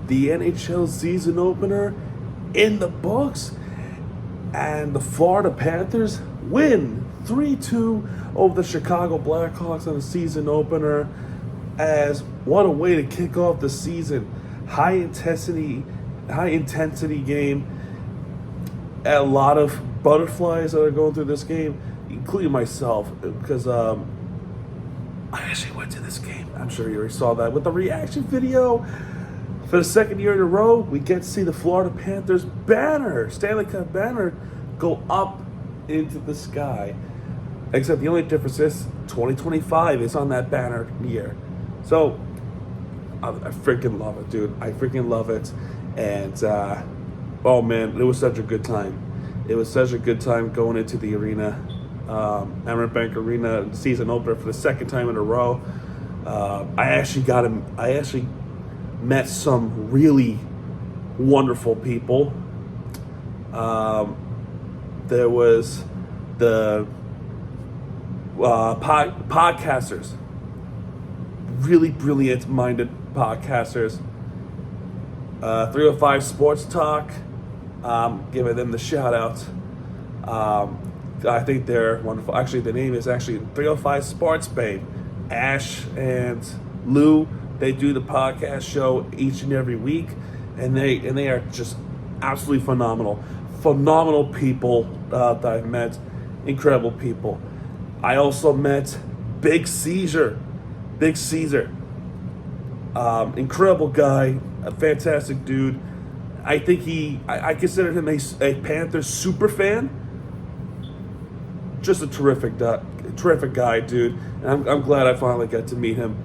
the NHL season opener in the books, and the Florida Panthers win 3-2 over the Chicago Blackhawks on the season opener. As what a way to kick off the season. High intensity game. A lot of butterflies that are going through this game, including myself, because I actually went to this game. I'm sure you already saw that with the reaction video. For the second year in a row, we get to see the Florida Panthers banner, Stanley Cup banner, go up into the sky. Except the only difference is 2025 is on that banner year. So, I freaking love it, dude. I freaking love it. And, oh man, it was such a good time. It was such a good time going into the arena. Emirates Bank Arena season opener for the second time in a row. I actually met some really wonderful people. There was the podcasters, really brilliant-minded podcasters. 305 Sports Talk, giving them the shout-out. I think they're wonderful. Actually, the name is actually 305 Sports Babe. Ash and Lou, they do the podcast show each and every week, and they are just absolutely phenomenal people that I've met, incredible people. I also met Big Caesar, incredible guy, a fantastic dude. I think I consider him a Panthers super fan. Just a terrific guy, dude. And I'm glad I finally got to meet him.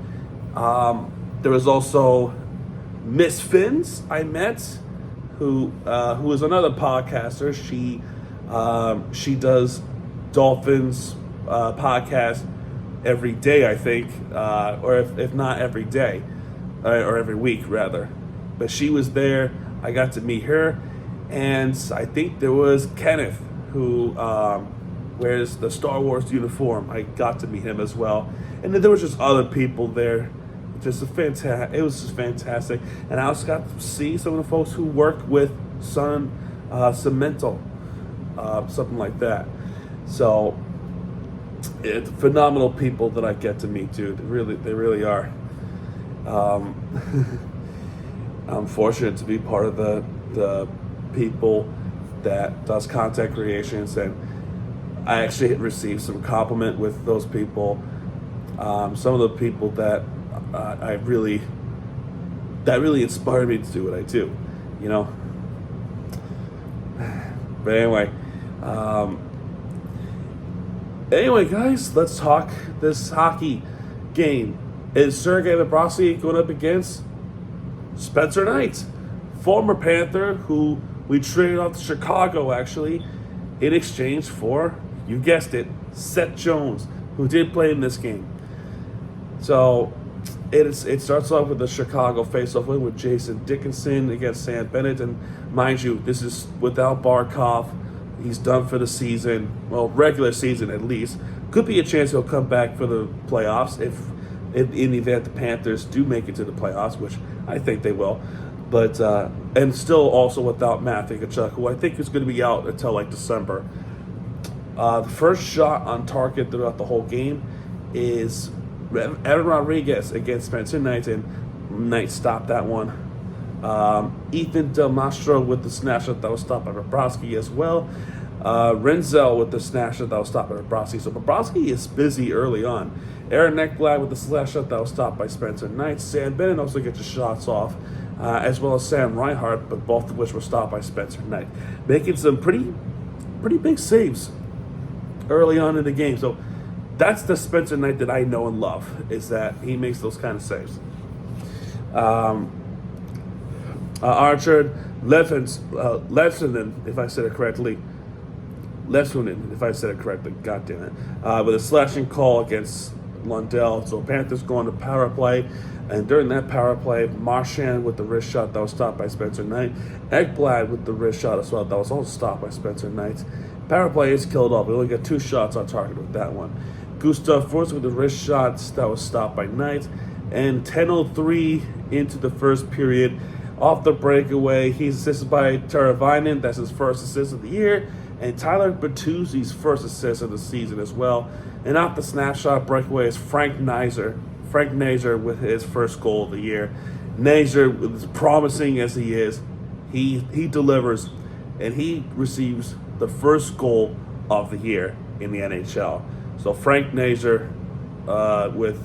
There was also Miss Finns I met, who is another podcaster. She does Dolphins podcast every day, I think, or if not every day, or every week rather. But she was there. I got to meet her, and I think there was Kenneth, who wears the Star Wars uniform. I got to meet him as well, and then there was just other people there. It was just fantastic, and I also got to see some of the folks who work with Sun Cemental, something like that. So, phenomenal people that I get to meet, dude. They really are. I'm fortunate to be part of the people that does content creations, and I actually received some compliment with those people. Some of the people that that really inspired me to do what I do, you know. But anyway, guys, let's talk this hockey game. Is Sergei Bobrovsky going up against Spencer Knight, former Panther, who we traded off to Chicago, actually, in exchange for, you guessed it, Seth Jones, who did play in this game. So it starts off with the Chicago face-off win with Jason Dickinson against Sam Bennett, and mind you, this is without Barkov. He's done for the season, well, regular season at least. Could be a chance he'll come back for the playoffs if in the event the Panthers do make it to the playoffs, which I think they will. But and still also without Matthew Tkachuk, who I think is going to be out until like December. The first shot on target throughout the whole game is Evan Rodriguez against Spencer Knight, and Knight stopped that one. Ethan Del Mastro with the snapshot that was stopped by Bobrovsky as well. Renzel with the snapshot that was stopped by Bobrovsky. So Bobrovsky is busy early on. Aaron Ekblad with the snapshot that was stopped by Spencer Knight. Sam Bennett also gets his shots off, as well as Sam Reinhart, but both of which were stopped by Spencer Knight, making some pretty big saves early on in the game. So that's the Spencer Knight that I know and love, is that he makes those kind of saves. Archer Lefsonen, if I said it correctly. God damn it. With a slashing call against Lundell. So Panthers going to power play. And during that power play, Marchand with the wrist shot that was stopped by Spencer Knight. Ekblad with the wrist shot as well that was also stopped by Spencer Knight. Power play is killed off. We only got 2 shots on target with that one. Gustav Force with the wrist shots that was stopped by Knight. And 10:03 into the first period, Off the breakaway, he's assisted by Teravainen. That's his first assist of the year. And Tyler Bertuzzi's first assist of the season as well. And off the snapshot breakaway is Frank Nizer. Frank Nizer with his first goal of the year. Nizer, as promising as he is, he delivers. And he receives the first goal of the year in the NHL. So Frank Nizer with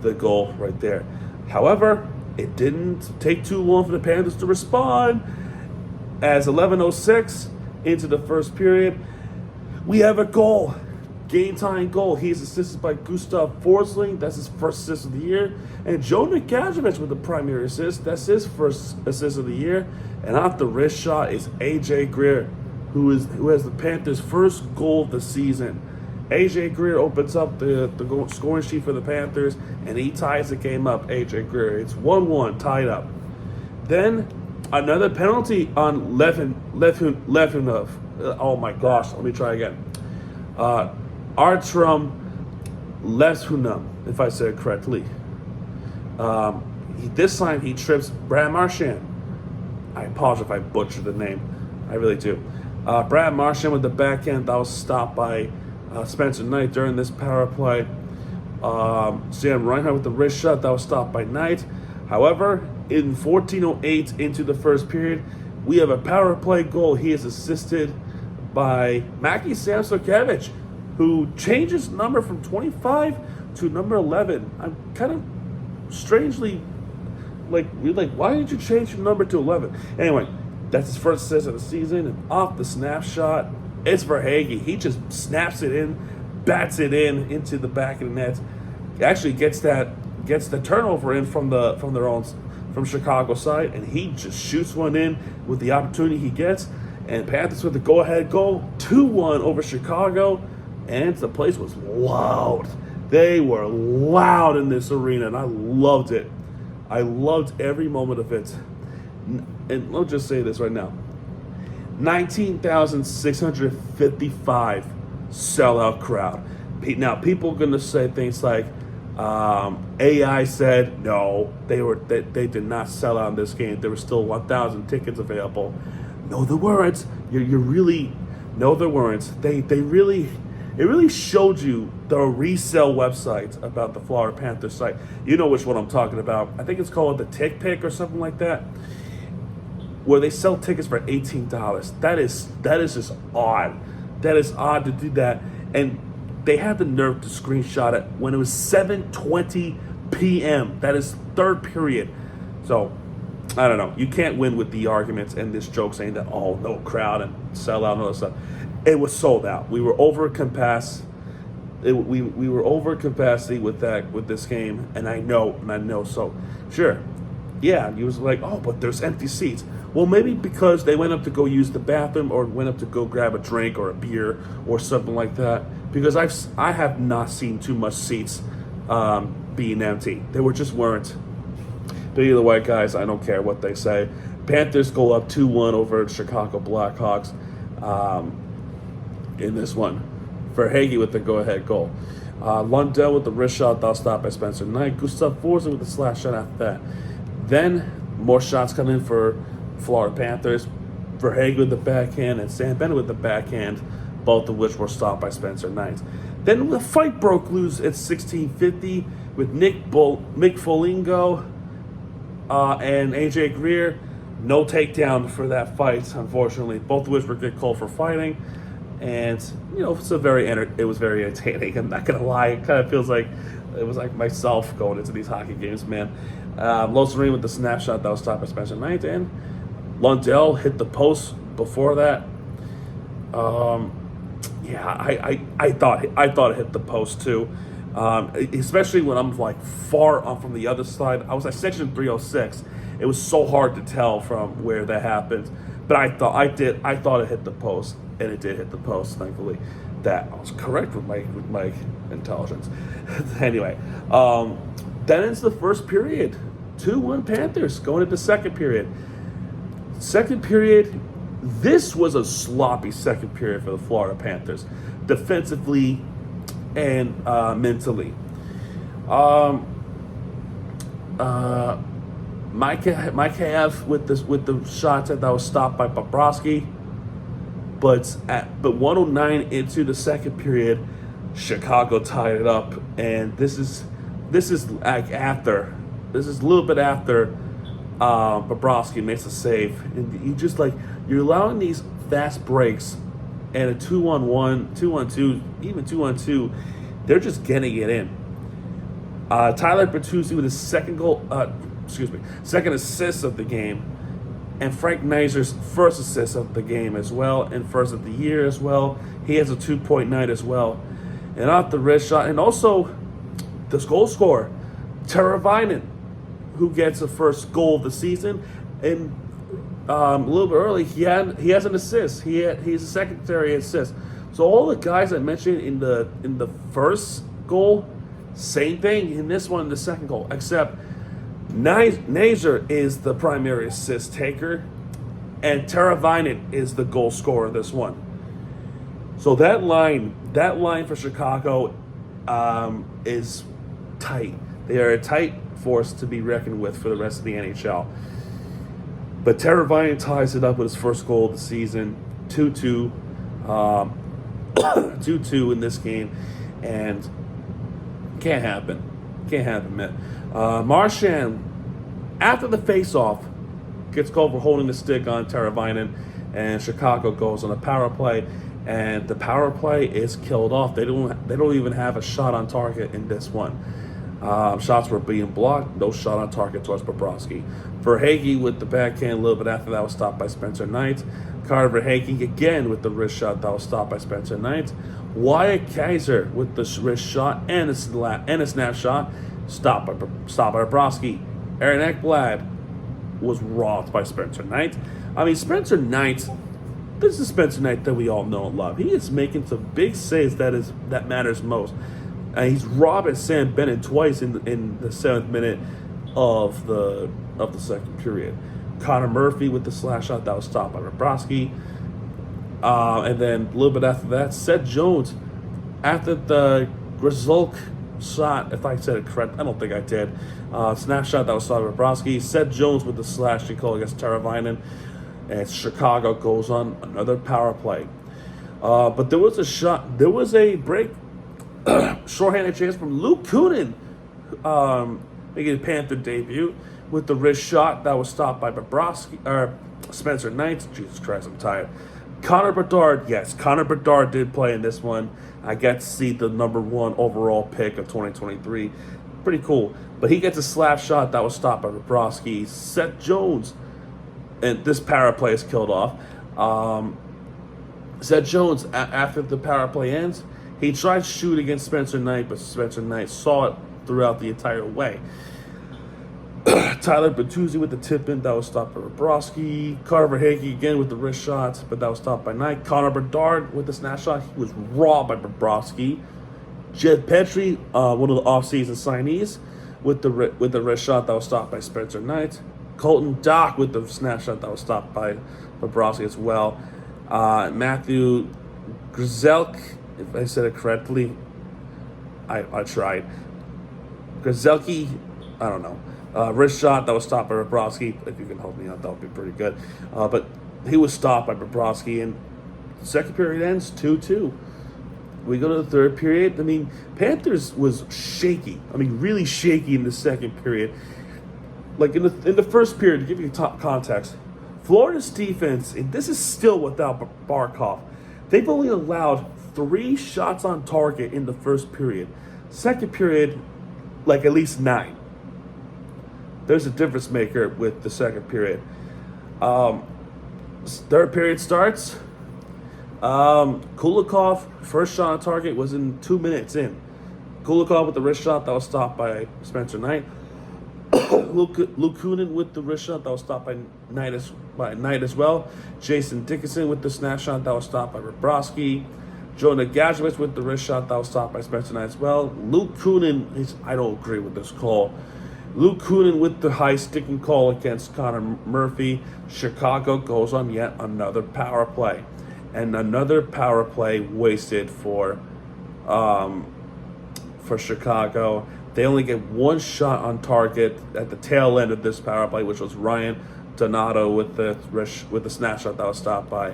the goal right there. However, it didn't take too long for the Panthers to respond. As 11:06 into the first period, we have a goal. Game-tying goal. He is assisted by Gustav Forsling. That's his first assist of the year. And Joe Nikajovic with the primary assist. That's his first assist of the year. And off the wrist shot is A.J. Greer, who has the Panthers' first goal of the season. A.J. Greer opens up the scoring sheet for the Panthers, and he ties the game up, A.J. Greer. It's 1-1, tied up. Then another penalty on Levunov. Oh my gosh, let me try again. Artrum Levunov, if I said it correctly. This time he trips Brad Marchand. I apologize if I butchered the name. I really do. Brad Marchand with the backhand that was stopped by Spencer Knight during this power play. Sam Reinhart with the wrist shot that was stopped by Knight. However, in 14:08 into the first period, we have a power play goal. He is assisted by Mackie Samsokevich, who changes number from 25 to number 11. I'm kind of strangely why did you change your number to 11? Anyway, that's his first assist of the season. And off the snapshot, it's Verhaeghe. He just snaps it in, bats it in into the back of the net. Actually gets the turnover in from Chicago side, and he just shoots one in with the opportunity he gets. And Panthers with the go-ahead goal, 2-1 over Chicago, and the place was loud. They were loud in this arena, and I loved it. I loved every moment of it. And let's just say this right now. 19,655 sellout crowd. Now, people are going to say things like, AI said, no, they did not sell out in this game. There were still 1,000 tickets available. No, there weren't. No, there weren't. It really showed you the resale website about the Florida Panthers site. You know which one I'm talking about. I think it's called the Tick Pick or something like that, where they sell tickets for $18. That is just odd. That is odd to do that. And they had the nerve to screenshot it when it was 7:20 p.m. That is third period. So, I don't know. You can't win with the arguments and this joke saying that, oh, no crowd and sell out and all that stuff. It was sold out. We were over capacity. We were over capacity with this game, and I know. So, sure. Yeah, he was like, oh, but there's empty seats. Well, maybe because they went up to go use the bathroom or went up to go grab a drink or a beer or something like that. Because I have not seen too much seats being empty. They just weren't. But either way, guys, I don't care what they say. Panthers go up 2-1 over Chicago Blackhawks in this one. Verhaeghe with the go-ahead goal. Lundell with the wrist shot that was stopped by Spencer Knight. Gustav Forsling with the slash shot after that. Then more shots come in for Florida Panthers. Verhaeghe with the backhand and Sam Bennett with the backhand, both of which were stopped by Spencer Knight. Then the fight broke loose at 16:50 with Nick Foligno and A.J. Greer. No takedown for that fight, unfortunately. Both of which were good call for fighting. And, it was very entertaining. I'm not going to lie. It kind of feels like it was like myself going into these hockey games, man. Loserine with the snapshot that was stopped by Spencer Knight. And Lundell hit the post before that. I thought it hit the post too. Especially when I'm like far off from the other side. I was at section 306. It was so hard to tell from where that happened. But I thought it hit the post, and it did hit the post, thankfully. That I was correct with my intelligence. Anyway, then it's the first period. 2-1 Panthers going into second period. Second period, this was a sloppy second period for the Florida Panthers, defensively Mike have with the shot that was stopped by Bobrovsky, but 109 into the second period, Chicago tied it up, and this is like after, this is a little bit after Bobrovsky makes a save, and you're allowing these fast breaks, and a 2-on-1, 2-on-2, even 2-on-2, they're just getting it in. Tyler Bertuzzi with his second assist of the game, and Frank Kniser's first assist of the game as well, and first of the year as well. He has a 2-point night as well. And off the wrist shot, and also this goal scorer, Tara Vinen, who gets the first goal of the season, and a little bit early, he has an assist. He's a secondary assist. So all the guys I mentioned in the first goal, same thing in this one, the second goal, except Nazer is the primary assist taker, and Tara Vinen is the goal scorer of this one. So that line for Chicago is tight. They are a tight force to be reckoned with for the rest of the NHL. But Tara Vinen ties it up with his first goal of the season, 2-2, 2-2 in this game, and can't happen, man. Marchand, after the face-off, gets called for holding the stick on Tara Vinen, and Chicago goes on a power play. And the power play is killed off. They don't even have a shot on target in this one. Shots were being blocked. No shot on target towards Bobrovsky. Verhaeghe with the backhand a little bit after that was stopped by Spencer Knight. Carter Verhaeghe again with the wrist shot that was stopped by Spencer Knight. Wyatt Kaiser with the wrist shot and a snap shot stopped by Bobrovsky. Aaron Ekblad was robbed by Spencer Knight. I mean, Spencer Knight. This is Spencer Knight that we all know and love. He is making some big saves that matters most. He's robbing Sam Bennett twice in the 7th minute of the second period. Connor Murphy with the slash shot that was stopped by Bobrovsky. And then a little bit after that, Seth Jones, after the Grzelcyk shot, if I said it correct, I don't think I did. Snapshot that was stopped by Bobrovsky. Seth Jones with the slashing call against Tara Vinen. And Chicago goes on another power play. But there was a break, shorthanded chance from Luke Kunin, making his Panther debut with the wrist shot that was stopped by Spencer Knight. Jesus Christ, I'm tired. Connor Bedard, yes, Connor Bedard did play in this one. I got to see the number 1 overall pick of 2023. Pretty cool. But he gets a slap shot that was stopped by Bobrovsky. Seth Jones, and this power play is killed off. Seth Jones, after the power play ends, he tried to shoot against Spencer Knight, but Spencer Knight saw it throughout the entire way. Tyler Bertuzzi with the tip-in, that was stopped by Bobrovsky. Carter Verhaeghe again with the wrist shot, but that was stopped by Knight. Connor Bedard with the snap shot, he was robbed by Bobrovsky. Jed Petrie, one of the offseason signees, with the wrist shot that was stopped by Spencer Knight. Colton Dach with the snapshot that was stopped by Bobrovsky as well. Matthew Grzelcyk, if I said it correctly, I tried. Grzelcyk, I don't know. Wrist shot that was stopped by Bobrovsky. If you can help me out, that would be pretty good. But he was stopped by Bobrovsky, and the second period ends 2-2. We go to the third period. I mean, Panthers was shaky. I mean, really shaky in the second period. Like in the first period, to give you top context, Florida's defense, and this is still without Barkov, they've only allowed 3 shots on target in the first period. Second period, like at least 9. There's a difference maker with the second period. Third period starts. Kulikov, first shot on target was in 2 minutes in. Kulikov with the wrist shot that was stopped by Spencer Knight. Luke Kunin with the wrist shot that was stopped by Knight as well. Jason Dickinson with the snap shot that was stopped by Bobrovsky. Jonah Gajewicz with the wrist shot that was stopped by Spencer Knight as well. Luke Kunin, I don't agree with this call. Luke Kunin with the high sticking call against Connor Murphy. Chicago goes on yet another power play. And another power play wasted for Chicago. They only get one shot on target at the tail end of this power play, which was Ryan Donato with the snapshot that was stopped by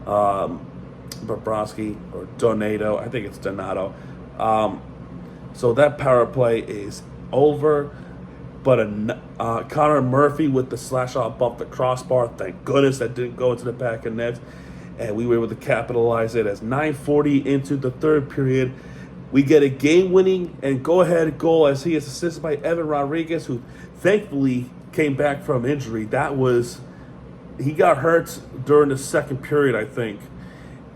Bobrovsky, or Donato. I think it's Donato. So that power play is over. But Connor Murphy with the slash shot above the crossbar. Thank goodness that didn't go into the back of net. And we were able to capitalize it as 9:40 into the third period. We get a game-winning and go-ahead goal as he is assisted by Evan Rodriguez, who thankfully came back from injury. He got hurt during the second period, I think.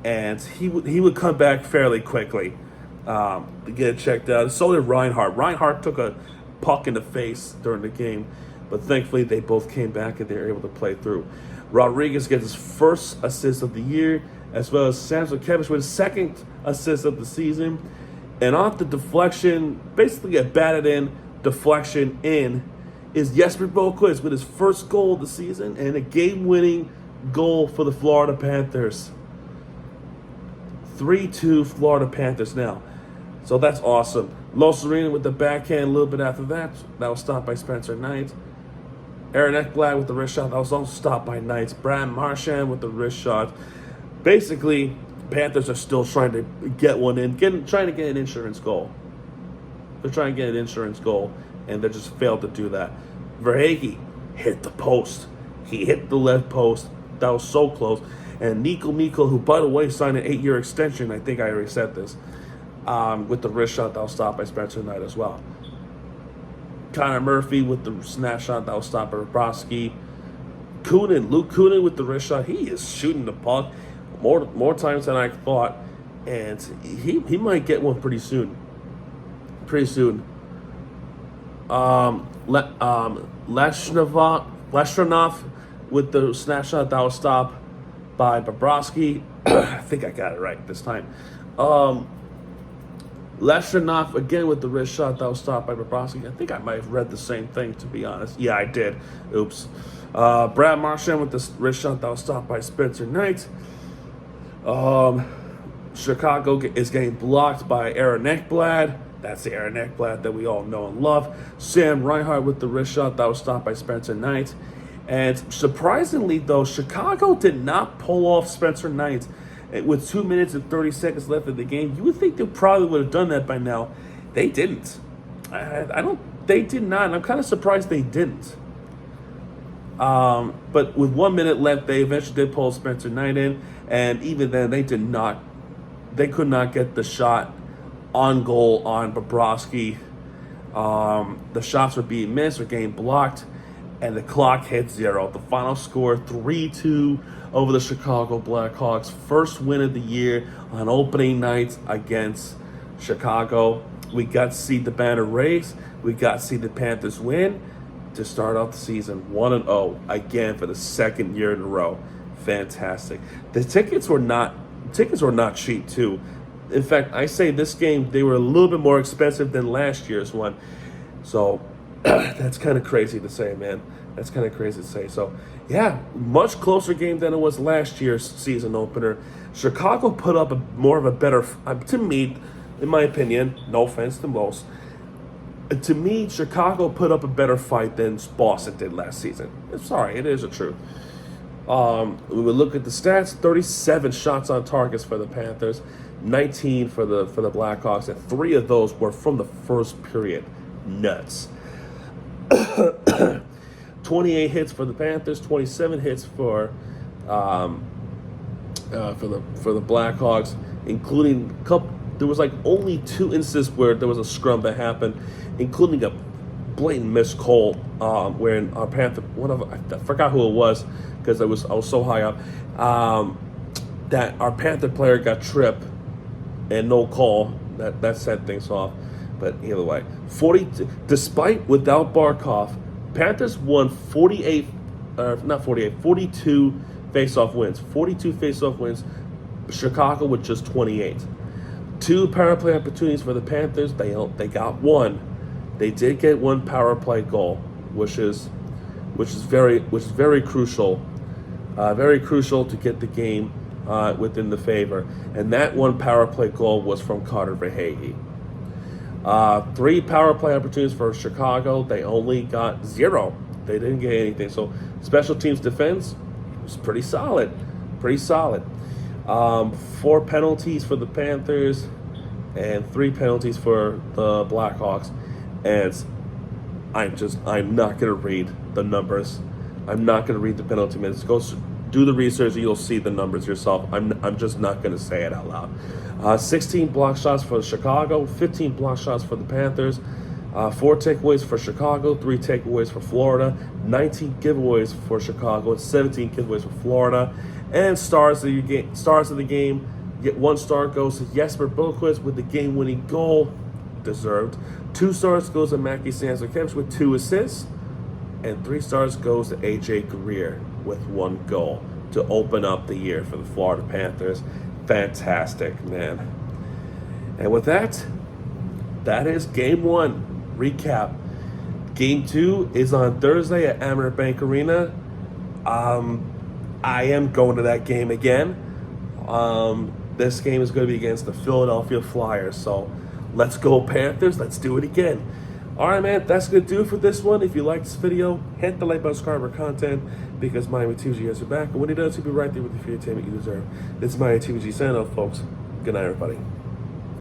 And he would come back fairly quickly to get it checked out. So did Reinhart. Reinhart took a puck in the face during the game, but thankfully they both came back and they were able to play through. Rodriguez gets his first assist of the year, as well as Sam Zukevich with his second assist of the season. And off the deflection, basically a batted in deflection in, is Jesper Boquist with his first goal of the season and a game-winning goal for the Florida Panthers. 3-2 Florida Panthers now. So that's awesome. Lo Serena with the backhand a little bit after that. That was stopped by Spencer Knight. Aaron Ekblad with the wrist shot. That was also stopped by Knight. Brad Marchand with the wrist shot. Basically, Panthers are still trying to get one in, trying to get an insurance goal. They're trying to get an insurance goal, and they just failed to do that. Verhaeghe hit the post. He hit the left post. That was so close. And Nico Mikko, who, by the way, signed an 8-year extension. I think I already said this. With the wrist shot that was stopped by Spencer Knight as well. Connor Murphy with the snap shot that was stopped by Bobrovsky. Luke Kunin with the wrist shot. He is shooting the puck more times than I thought, and he might get one pretty soon. Leshranov with the snap shot that was stopped by Bobrovsky. I think I got it right this time. Leshranov again with the wrist shot that was stopped by Bobrovsky. I think I might have read the same thing, to be honest. Yeah, I did. Oops. Brad Marchand with the wrist shot that was stopped by Spencer Knight. Chicago is getting blocked by Aaron Ekblad. That's the Aaron Ekblad that we all know and love. Sam Reinhart with the wrist shot that was stopped by Spencer Knight. And surprisingly, though, Chicago did not pull off Spencer Knight with 2 minutes and 30 seconds left in the game. You would think they probably would have done that by now. They didn't. They did not, and I'm kind of surprised they didn't. But with 1 minute left, they eventually did pull Spencer Knight in, and even then, they could not get the shot on goal on Bobrovsky. The shots were being missed or getting blocked, and the clock hit 0. The final score, 3-2 over the Chicago Blackhawks. First win of the year on opening night against Chicago. We got to see the banner race. We got to see the Panthers win to start off the season 1-0 again for the second year in a row. Fantastic. The tickets were not cheap too. In fact, I say this game, they were a little bit more expensive than last year's one. So that's kind of crazy to say, man. That's kind of crazy to say. So, yeah, much closer game than it was last year's season opener. Chicago put up more of a better, to me, in my opinion, no offense to most, to me, Chicago put up a better fight than Boston did last season. Sorry, it is the truth. We would look at the stats: 37 shots on targets for the Panthers, 19 for the Blackhawks, and 3 of those were from the first period. Nuts. 28 hits for the Panthers, 27 hits for the Blackhawks, including a couple. There was like only 2 instances where there was a scrum that happened, including a blatant missed call where our Panther, I forgot who it was because I was so high up, that our Panther player got tripped and no call. That set things off. But either way, without Barkov, Panthers won 42 face-off wins. 42 face-off wins. Chicago with just 28. 2 power play opportunities for the Panthers. They got 1. They did get 1 power play goal, which is very crucial. Very crucial to get the game within the favor. And that 1 power play goal was from Carter Verhaeghe. 3 power play opportunities for Chicago. They only got 0. They didn't get anything. So special teams defense was pretty solid. Pretty solid. 4 penalties for the Panthers and 3 penalties for the Blackhawks. And I'm not going to read the numbers. I'm not going to read the penalty minutes. Go do the research and you'll see the numbers yourself. I'm just not going to say it out loud. 16 block shots for Chicago, 15 block shots for the Panthers, 4 takeaways for Chicago, 3 takeaways for Florida, 19 giveaways for Chicago, and 17 giveaways for Florida. And stars of the game, get 1 star goes to Jesper Boquist with the game-winning goal, deserved. 2 stars goes to Mackie Sands-Kemps with 2 assists, and 3 stars goes to AJ Greer with 1 goal to open up the year for the Florida Panthers. Fantastic, man. And with that, that is Game 1 recap. Game 2 is on Thursday at Amerant Bank Arena. I am going to that game again. This game is going to be against the Philadelphia Flyers. So let's go Panthers. Let's do it again. All right, man, that's going to do it for this one. If you like this video, hit the like button, subscribe for content, because Miami TVG has your back. And when he does, he'll be right there with you for your entertainment you deserve. This is Miami TVG signing off, folks. Good night, everybody.